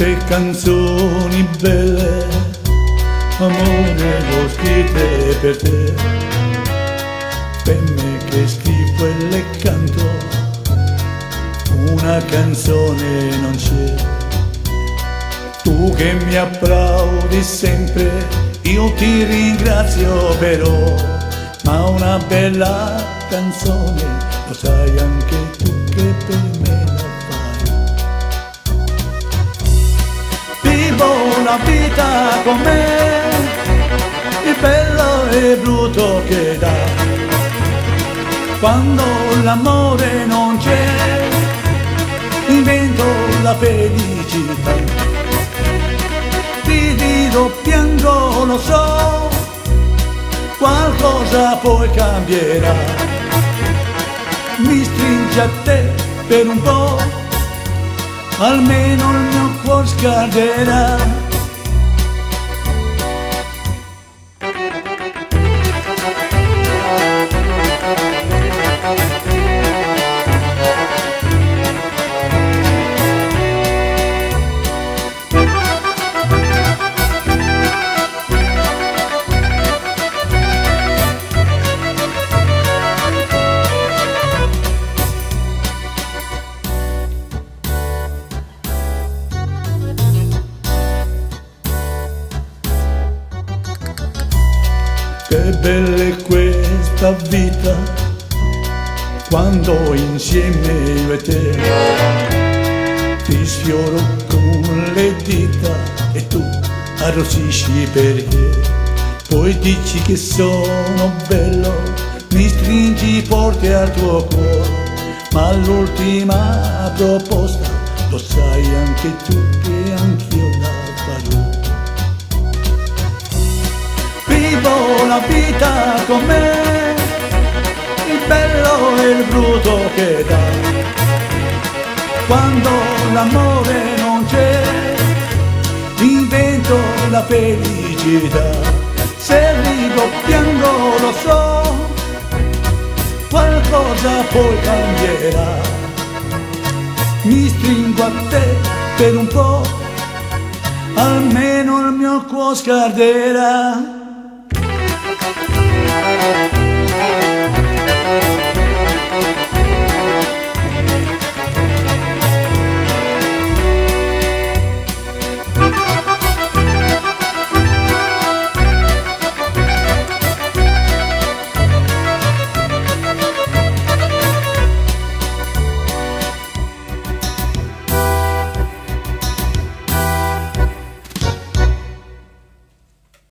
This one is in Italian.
Quante canzoni belle, amore, l'ho scritte per te. Per me che scrivo e le canto, una canzone non c'è. Tu che mi applaudi sempre, io ti ringrazio però, ma una bella canzone, lo sai anche tu che per me la fai. Vivo la vita con me, il bello e brutto che dà. Quando l'amore non c'è, invento la felicità. Rido, piango, lo so, qualcosa poi cambierà. Mi stringi a te per un po', almeno il mio cuore scalderà. Che bella è questa vita, quando insieme io e te ti sfioro con le dita e tu arrossisci perché. Poi dici che sono bello, mi stringi forte al tuo cuore, ma all'ultima proposta lo sai anche tu che anch'io la farò. Vivo la vita con me, il bello e il brutto che dà. Quando l'amore non c'è, invento la felicità. Se rido, piango, lo so, qualcosa poi cambierà. Mi stringo a te per un po', almeno il mio cuore scalderà.